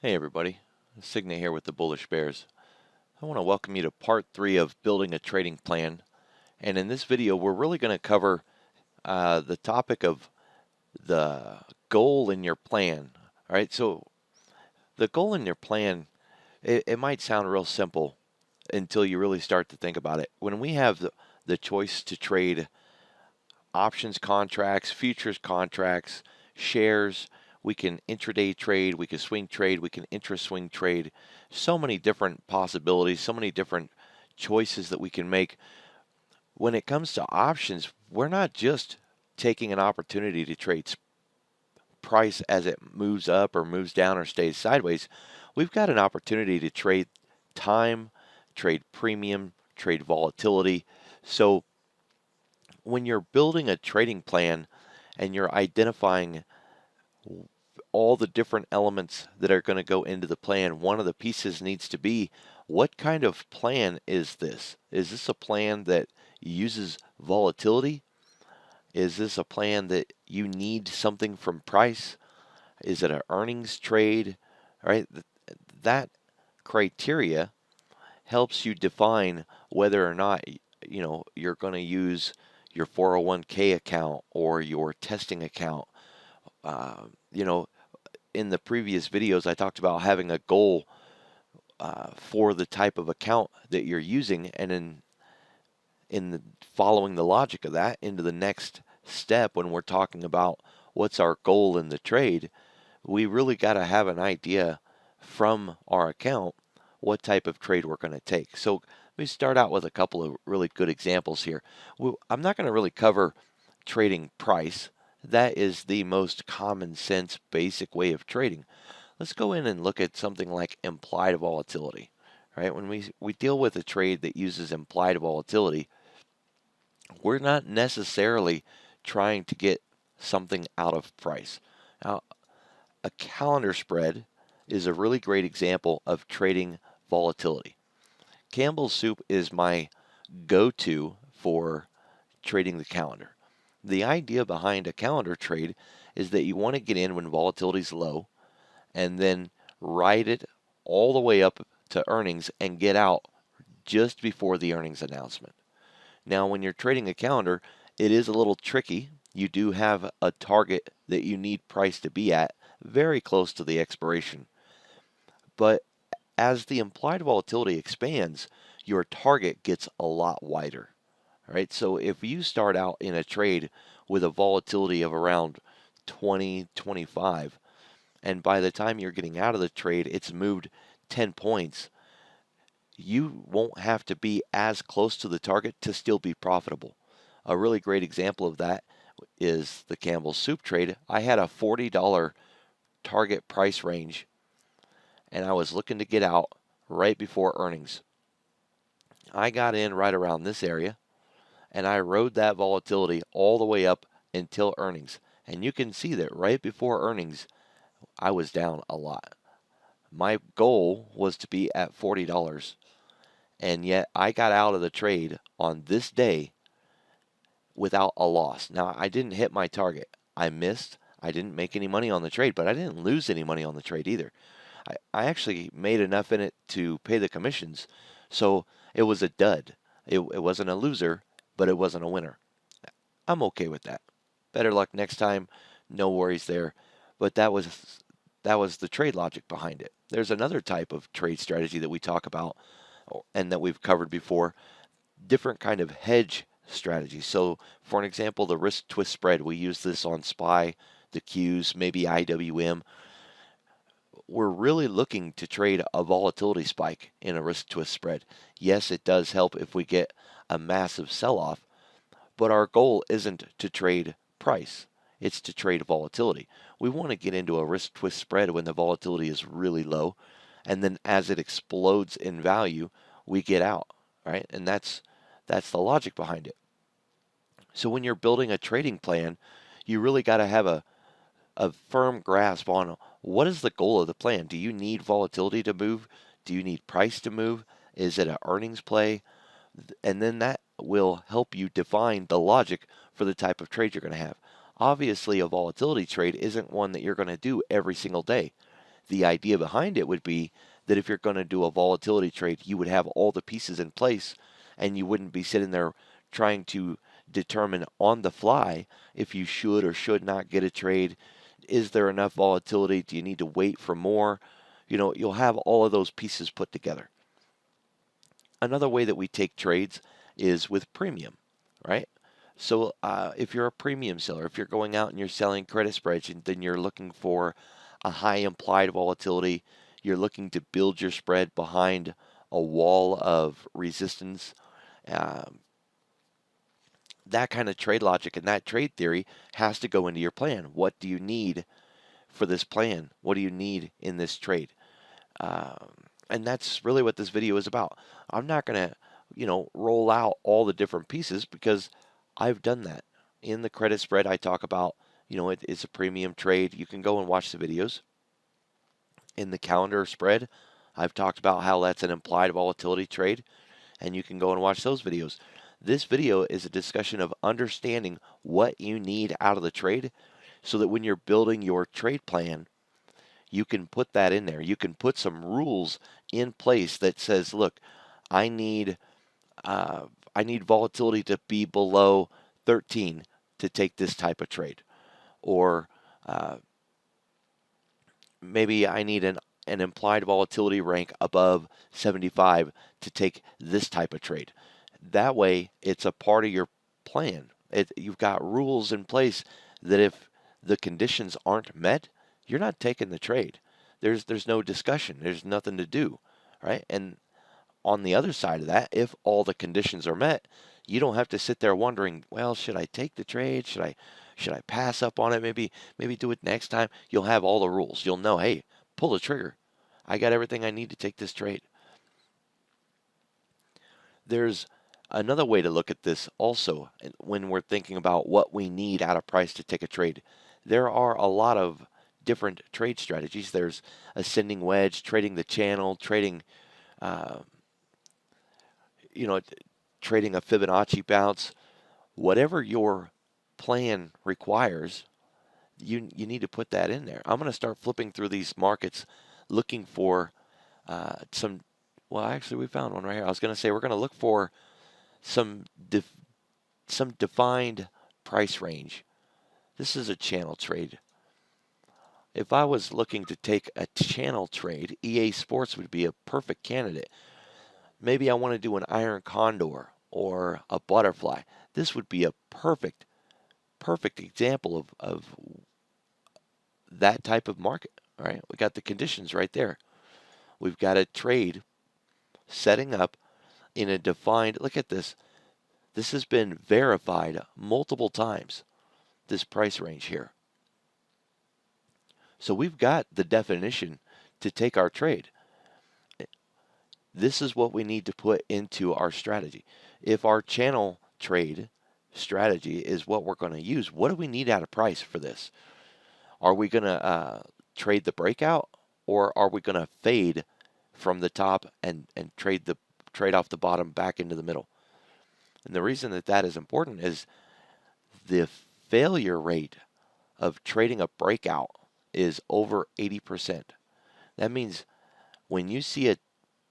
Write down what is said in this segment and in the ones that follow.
Hey everybody, Signa here with the Bullish Bears. I want to welcome you to part 3 of building a trading plan. And in this video, we're really going to cover the topic of the goal in your plan. All right, so the goal in your plan, it might sound real simple until you really start to think about it. When we have the choice to trade options contracts, futures contracts, shares. We can intraday trade, we can swing trade, we can intra-swing trade. So many different possibilities, so many different choices that we can make. When it comes to options, we're not just taking an opportunity to trade price as it moves up or moves down or stays sideways. We've got an opportunity to trade time, trade premium, trade volatility. So when you're building a trading plan and you're identifying all the different elements that are going to go into the plan, one of the pieces needs to be, what kind of plan is this? Is this a plan that uses volatility? Is this a plan that you need something from price? Is it an earnings trade? All right, that criteria helps you define whether or not you're going to use your 401k account or your testing account. Uh, you know, in the previous videos, I talked about having a goal for the type of account that you're using, and following the logic of that into the next step when we're talking about what's our goal in the trade, we really got to have an idea from our account what type of trade we're going to take. So let me start out with a couple of really good examples here. I'm not going to really cover trading price. That is the most common sense basic way of trading. Let's go in and look at something like implied volatility. Right? When we deal with a trade that uses implied volatility, we're not necessarily trying to get something out of price. Now, a calendar spread is a really great example of trading volatility. Campbell's soup is my go-to for trading the calendar. The idea behind a calendar trade is that you want to get in when volatility is low and then ride it all the way up to earnings and get out just before the earnings announcement. Now, when you're trading a calendar, it is a little tricky. You do have a target that you need price to be at very close to the expiration. But as the implied volatility expands, your target gets a lot wider. All right, so if you start out in a trade with a volatility of around 20, 25, and by the time you're getting out of the trade, it's moved 10 points, you won't have to be as close to the target to still be profitable. A really great example of that is the Campbell's soup trade. I had a $40 target price range and I was looking to get out right before earnings. I got in right around this area and I rode that volatility all the way up until earnings. And you can see that right before earnings, I was down a lot. My goal was to be at $40, and yet I got out of the trade on this day without a loss. Now, I didn't hit my target. I missed. I didn't make any money on the trade, but I didn't lose any money on the trade either. I actually made enough in it to pay the commissions, so it was a dud. It wasn't a loser, but it wasn't a winner. I'm okay with that. Better luck next time. No worries there. But that was the trade logic behind it. There's another type of trade strategy that we talk about and that we've covered before, different kind of hedge strategy. So for an example, the risk twist spread, we use this on SPY, the Qs, maybe IWM. We're really looking to trade a volatility spike in a risk twist spread. Yes, it does help if we get a massive sell-off, but our goal isn't to trade price. It's to trade volatility. We want to get into a risk twist spread when the volatility is really low, and then as it explodes in value, we get out, right? And that's the logic behind it. So when you're building a trading plan, you really got to have a firm grasp on what is the goal of the plan. Do you need volatility to move? Do you need price to move? Is it an earnings play? And then that will help you define the logic for the type of trade you're going to have. Obviously, a volatility trade isn't one that you're going to do every single day. the idea behind it would be that if you're going to do a volatility trade, you would have all the pieces in place and you wouldn't be sitting there trying to determine on the fly if you should or should not get a trade. Is there enough volatility? Do you need to wait for more? You'll have all of those pieces put together. Another way that we take trades is with premium, right? So if you're a premium seller, if you're going out and you're selling credit spreads, then you're looking for a high implied volatility. You're looking to build your spread behind a wall of resistance. That kind of trade logic and that trade theory has to go into your plan. What do you need for this plan? What do you need in this trade? And that's really what this video is about. I'm not going to, roll out all the different pieces because I've done that. In the credit spread, I talk about, it's a premium trade. You can go and watch the videos. In the calendar spread, I've talked about how that's an implied volatility trade, and you can go and watch those videos. This video is a discussion of understanding what you need out of the trade so that when you're building your trade plan, you can put that in there. You can put some rules in place that says, look, I need volatility to be below 13 to take this type of trade. Or maybe I need an implied volatility rank above 75 to take this type of trade. That way, it's a part of your plan. You've got rules in place that if the conditions aren't met, you're not taking the trade. There's no discussion. There's nothing to do, right? And on the other side of that, if all the conditions are met, you don't have to sit there wondering, well, should I take the trade? Should I pass up on it? Maybe do it next time. You'll have all the rules. You'll know, hey, pull the trigger. I got everything I need to take this trade. There's another way to look at this also when we're thinking about what we need out of price to take a trade. There are a lot of different trade strategies. There's ascending wedge, trading the channel, trading trading a Fibonacci bounce. Whatever your plan requires, you need to put that in there. I'm going to start flipping through these markets looking for well, actually we found one right here. I was going to say we're going to look for some defined price range. This is a channel trade. If I was looking to take a channel trade, EA Sports would be a perfect candidate. Maybe I want to do an iron condor or a butterfly. This would be a perfect example of that type of market, right? We got the conditions right there. We've got a trade setting up in a defined, look at this. This has been verified multiple times, this price range here. So we've got the definition to take our trade. This is what we need to put into our strategy. If our channel trade strategy is what we're going to use, what do we need out of price for this? Are we going to trade the breakout, or are we going to fade from the top and trade off the bottom back into the middle? And the reason that is important is the failure rate of trading a breakout is over 80%. That means when you see a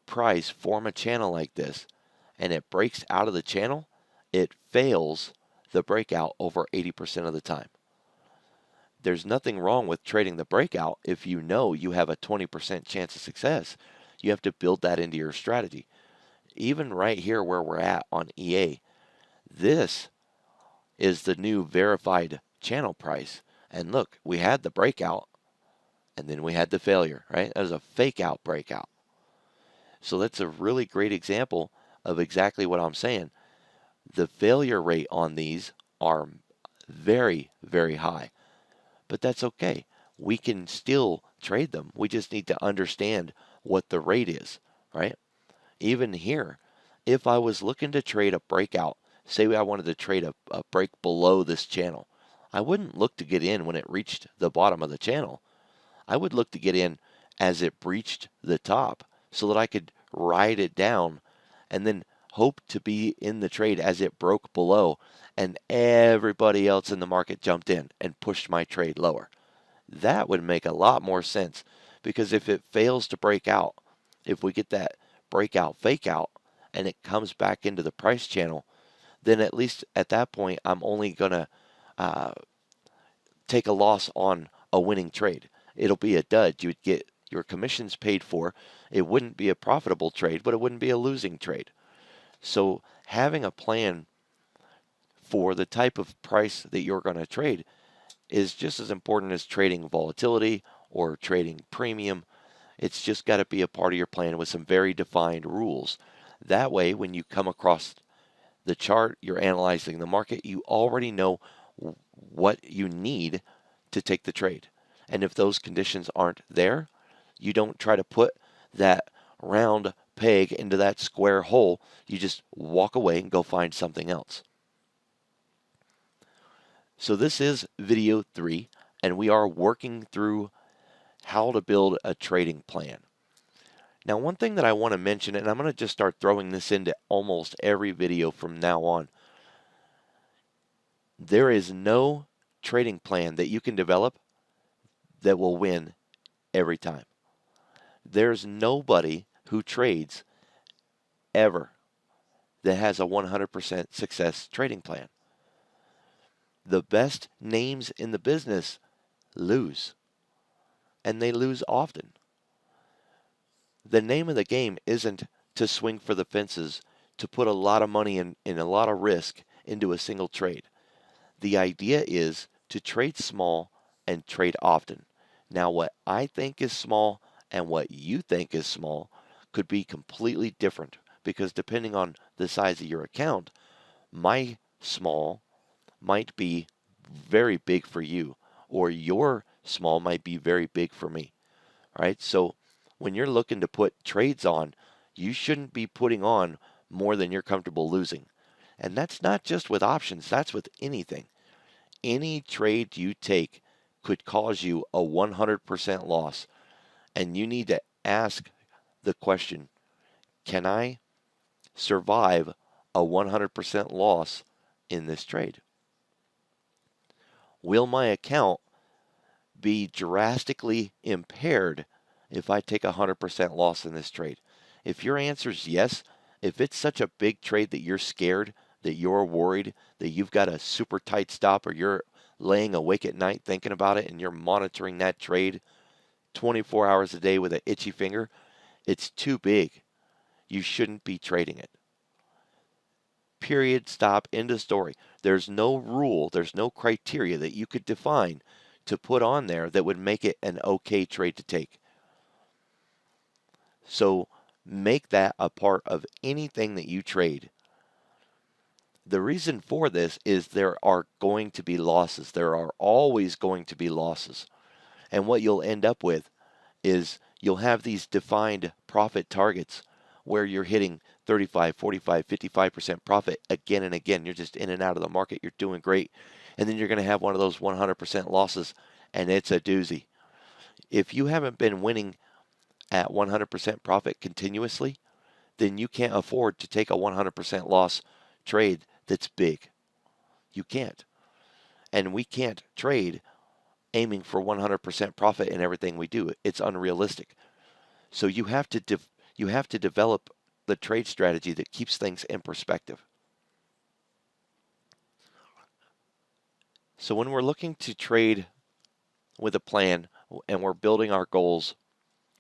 price form a channel like this and it breaks out of the channel, it fails the breakout over 80% of the time. There's nothing wrong with trading the breakout if you know you have a 20% chance of success. You have to build that into your strategy. Even right here where we're at on EA, this is the new verified channel price. And look, we had the breakout and then we had the failure, right? That was a fake out breakout. So that's a really great example of exactly what I'm saying. The failure rate on these are very, very high. But that's okay. We can still trade them. We just need to understand what the rate is, right? Even here, if I was looking to trade a breakout, say I wanted to trade a break below this channel, I wouldn't look to get in when it reached the bottom of the channel. I would look to get in as it breached the top so that I could ride it down and then hope to be in the trade as it broke below and everybody else in the market jumped in and pushed my trade lower. That would make a lot more sense because if it fails to break out, if we get that breakout fake out and it comes back into the price channel, then at least at that point I'm only going to take a loss on a winning trade. It'll be a dud. You would get your commissions paid for. It wouldn't be a profitable trade, but it wouldn't be a losing trade. So having a plan for the type of price that you're going to trade is just as important as trading volatility or trading premium. It's just got to be a part of your plan with some very defined rules. That way, when you come across the chart, you're analyzing the market, you already know what you need to take the trade. And if those conditions aren't there, you don't try to put that round peg into that square hole. You just walk away and go find something else. So this is video 3, and we are working through how to build a trading plan. Now, one thing that I want to mention, and I'm going to just start throwing this into almost every video from now on, there is no trading plan that you can develop that will win every time. There's nobody who trades ever that has a 100% success trading plan. The best names in the business lose, and they lose often. The name of the game isn't to swing for the fences, to put a lot of money and a lot of risk into a single trade. The idea is to trade small and trade often. Now, what I think is small and what you think is small could be completely different, because depending on the size of your account, my small might be very big for you, or your small might be very big for me. All right, so when you're looking to put trades on, you shouldn't be putting on more than you're comfortable losing. And that's not just with options, that's with anything. Any trade you take could cause you a 100% loss. And you need to ask the question, can I survive a 100% loss in this trade? Will my account be drastically impaired if I take a 100% loss in this trade? If your answer is yes, if it's such a big trade that you're scared, that you're worried, that you've got a super tight stop, or you're laying awake at night thinking about it and you're monitoring that trade 24 hours a day with an itchy finger, it's too big. You shouldn't be trading it. Period, stop, end of story. There's no rule, there's no criteria that you could define to put on there that would make it an okay trade to take. So make that a part of anything that you trade. The reason for this is there are going to be losses. There are always going to be losses. And what you'll end up with is you'll have these defined profit targets where you're hitting 35, 45, 55% profit again and again. You're just in and out of the market. You're doing great. And then you're going to have one of those 100% losses, and it's a doozy. If you haven't been winning at 100% profit continuously, then you can't afford to take a 100% loss trade that's big. You can't. And we can't trade aiming for 100% profit in everything we do. It's unrealistic. So you have to develop the trade strategy that keeps things in perspective. So when we're looking to trade with a plan and we're building our goals,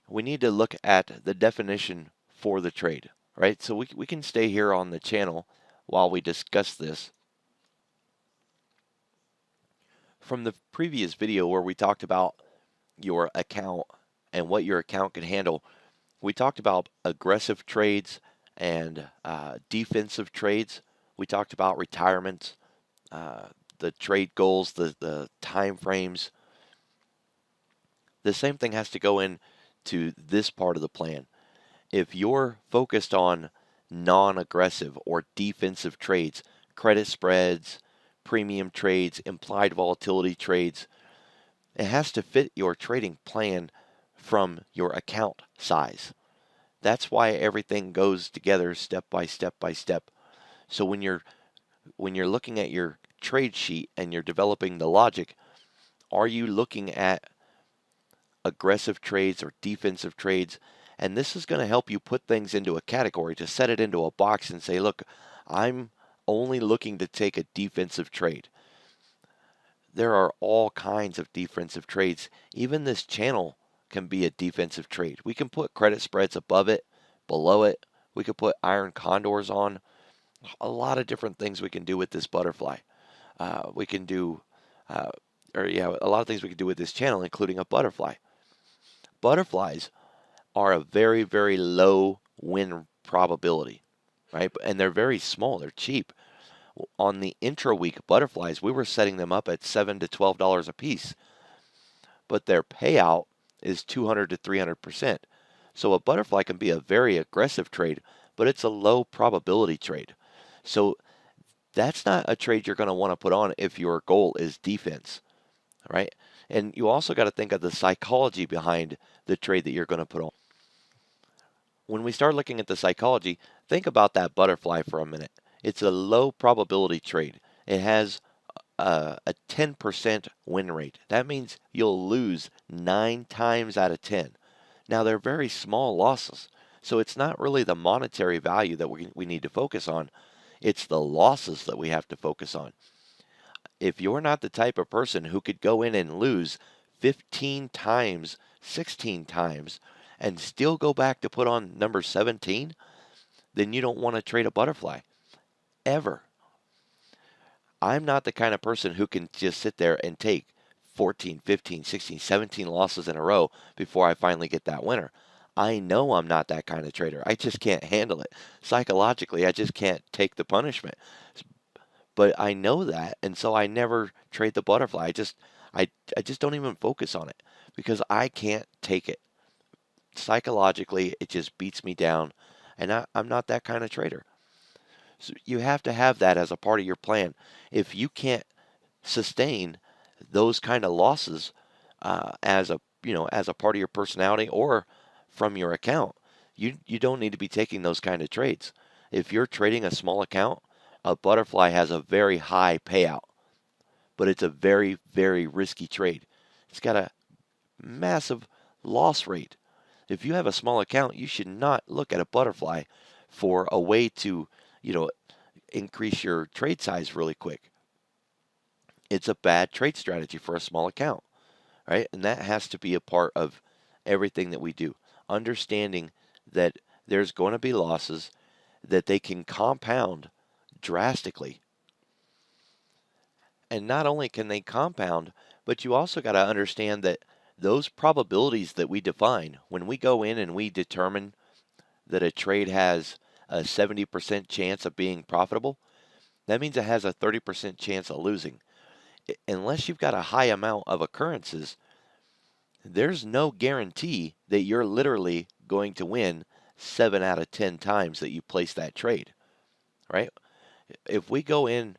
we need to look at the definition for the trade, right? So we can stay here on the channel while we discuss this. From the previous video where we talked about your account and what your account can handle, we talked about aggressive trades and defensive trades. We talked about retirements, the trade goals, the time frames. The same thing has to go into this part of the plan. If you're focused on non-aggressive or defensive trades, credit spreads, premium trades, implied volatility trades, it has to fit your trading plan from your account size. That's why everything goes together step by step by step. So when you're looking at your trade sheet and you're developing the logic, are you looking at aggressive trades or defensive trades. And this is going to help you put things into a category, to set it into a box and say, look, I'm only looking to take a defensive trade. There are all kinds of defensive trades. Even this channel can be a defensive trade. We can put credit spreads above it, below it. We could put iron condors on. A lot of different things we can do with this butterfly. We can do, a lot of things we can do with this channel, including a butterfly. Butterflies are a very, very low win probability, right? And they're very small. They're cheap. On the intra-week butterflies, we were setting them up at $7 to $12 a piece, but their payout is 200 to 300%. So a butterfly can be a very aggressive trade, but it's a low probability trade. So that's not a trade you're going to want to put on if your goal is defense, right? And you also got to think of the psychology behind the trade that you're going to put on. When we start looking at the psychology, think about that butterfly for a minute. It's a low probability trade. It has a 10% win rate. That means you'll lose 9 times out of 10. Now, they're very small losses, so it's not really the monetary value that we need to focus on. It's the losses that we have to focus on. If you're not the type of person who could go in and lose 15 times, 16 times, and still go back to put on number 17, then you don't want to trade a butterfly, ever. I'm not the kind of person who can just sit there and take 14, 15, 16, 17 losses in a row before I finally get that winner. I know I'm not that kind of trader. I just can't handle it. Psychologically, I just can't take the punishment. But I know that, and so I never trade the butterfly. I just don't even focus on it because I can't take it. Psychologically, it just beats me down, and I'm not that kind of trader. So you have to have that as a part of your plan. If you can't sustain those kind of losses as a part of your personality or from your account, you don't need to be taking those kind of trades. If you're trading a small account, a butterfly has a very high payout, but it's a very, very risky trade. It's got a massive loss rate. If you have a small account, you should not look at a butterfly for a way to, increase your trade size really quick. It's a bad trade strategy for a small account, right? And that has to be a part of everything that we do. Understanding that there's going to be losses, that they can compound drastically. And not only can they compound, but you also got to understand that those probabilities that we define, when we go in and we determine that a trade has a 70% chance of being profitable, that means it has a 30% chance of losing. Unless you've got a high amount of occurrences, there's no guarantee that you're literally going to win 7 out of 10 times that you place that trade, right? If we go in,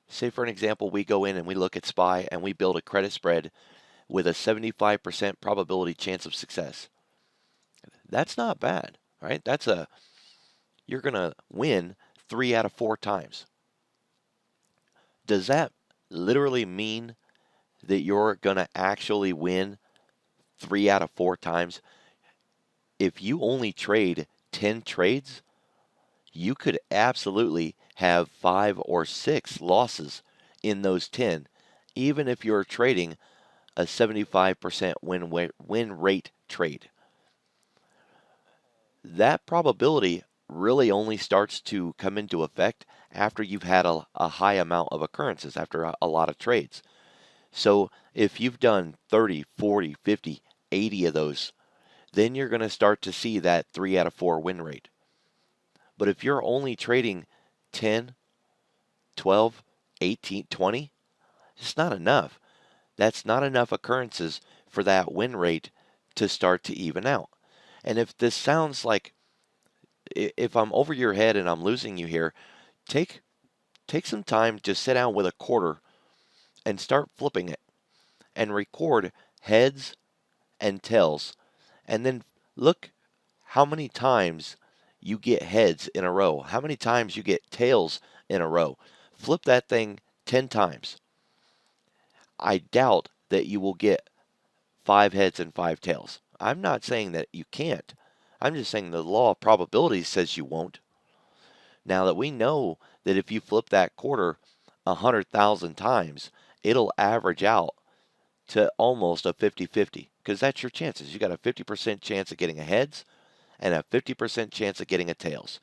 say for an example, we go in and we look at SPY and we build a credit spread with a 75% probability chance of success. That's not bad, right? You're going to win 3 out of 4 times. Does that literally mean that you're going to actually win 3 out of 4 times? If you only trade 10 trades, you could absolutely have 5 or 6 losses in those 10, even if you're trading a 75% win rate trade. That probability really only starts to come into effect after you've had a high amount of occurrences, after a lot of trades. So if you've done 30, 40, 50, 80 of those, then you're going to start to see that 3 out of 4 win rate. But if you're only trading 10, 12, 18, 20, it's not enough. That's not enough occurrences for that win rate to start to even out. And if this sounds like, if I'm over your head and I'm losing you here, take some time to sit down with a quarter and start flipping it and record heads and tails, and then look how many times you get heads in a row, how many times you get tails in a row. Flip that thing 10 times. I doubt that you will get 5 heads and 5 tails. I'm not saying that you can't. I'm just saying the law of probability says you won't. Now that we know that if you flip that quarter 100,000 times, it'll average out to almost a 50-50, because that's your chances. You got a 50% chance of getting a heads and a 50% chance of getting a tails.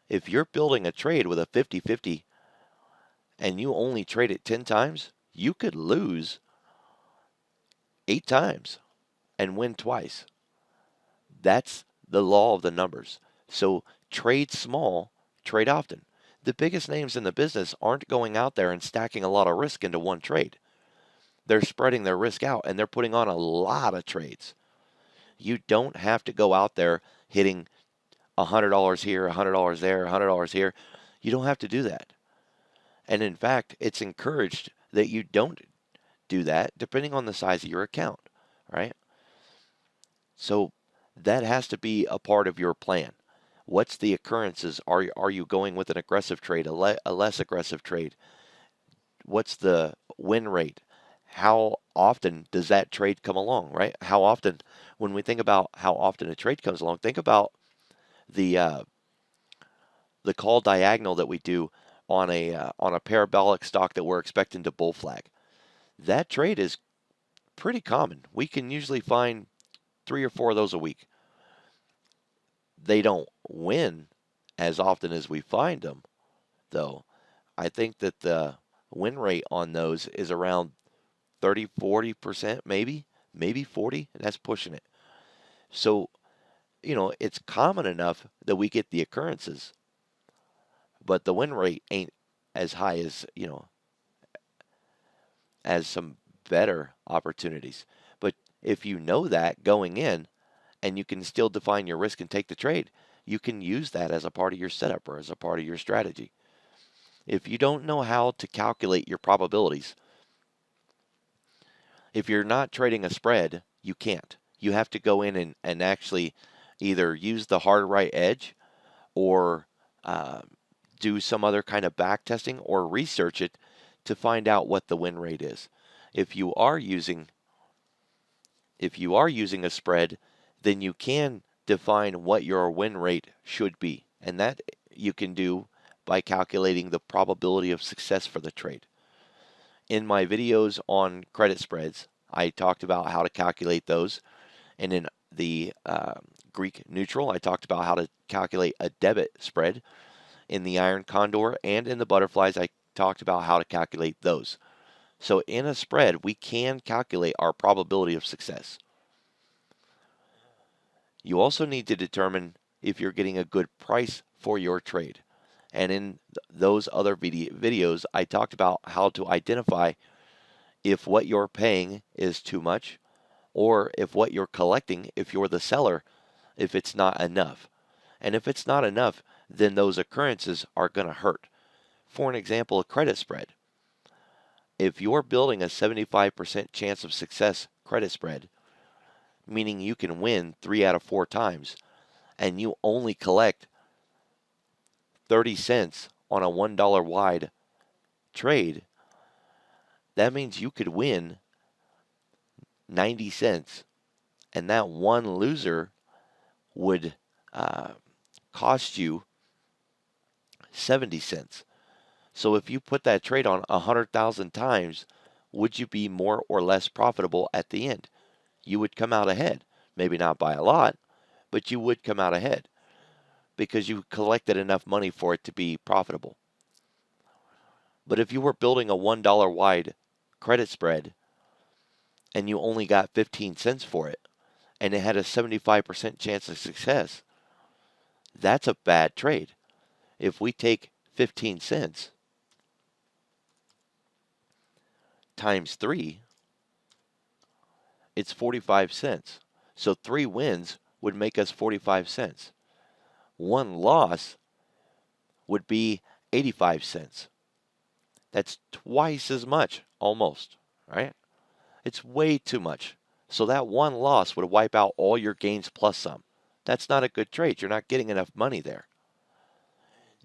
If you're building a trade with a 50-50 and you only trade it 10 times, you could lose 8 times and win twice. That's the law of the numbers. So trade small, trade often. The biggest names in the business aren't going out there and stacking a lot of risk into one trade. They're spreading their risk out and they're putting on a lot of trades. You don't have to go out there hitting $100 here, $100 there, $100 here. You don't have to do that. And in fact, it's encouraged that you don't do that depending on the size of your account, right? So that has to be a part of your plan. What's the occurrences? Are you going with an aggressive trade, a less aggressive trade? What's the win rate? How often does that trade come along, right? How often, when we think about how often a trade comes along, think about the call diagonal that we do on a parabolic stock that we're expecting to bull flag. That trade is pretty common. We can usually find 3 or 4 of those a week. They don't win as often as we find them, though. I think that the win rate on those is around 30-40%, maybe 40, and that's pushing it. So, it's common enough that we get the occurrences, but the win rate ain't as high as, as some better opportunities. But if you know that going in and you can still define your risk and take the trade, you can use that as a part of your setup or as a part of your strategy. If you don't know how to calculate your probabilities, if you're not trading a spread, you can't. You have to go in and actually either use the hard right edge or do some other kind of back testing or research it to find out what the win rate is. If you are using a spread, then you can define what your win rate should be, and that you can do by calculating the probability of success for the trade. In my videos on credit spreads, I talked about how to calculate those, and in the Greek neutral, I talked about how to calculate a debit spread. In the iron condor and in the butterflies, I talked about how to calculate those. So in a spread, we can calculate our probability of success. You also need to determine if you're getting a good price for your trade. And in those other videos, I talked about how to identify if what you're paying is too much, or if what you're collecting, if you're the seller, if it's not enough. And if it's not enough, then those occurrences are going to hurt. For an example, a credit spread. If you're building a 75% chance of success credit spread, meaning you can win 3 out of 4 times, and you only collect 30 cents on a $1 wide trade, that means you could win 90 cents, and that one loser would cost you 70 cents. So if you put that trade on 100,000 times, would you be more or less profitable at the end? You would come out ahead. Maybe not by a lot, but you would come out ahead because you collected enough money for it to be profitable. But if you were building a $1 wide credit spread and you only got 15 cents for it and it had a 75% chance of success, that's a bad trade. If we take 15 cents times 3, it's 45 cents. So 3 wins would make us 45 cents. 1 loss would be 85 cents. That's twice as much, almost, right? It's way too much. So that 1 loss would wipe out all your gains plus some. That's not a good trade. You're not getting enough money there.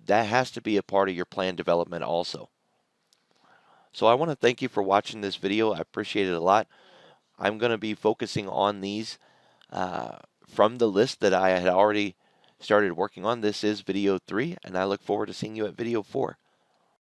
That has to be a part of your plan development also. So I want to thank you for watching this video. I appreciate it a lot. I'm going to be focusing on these from the list that I had already started working on. This is video 3, and I look forward to seeing you at video 4.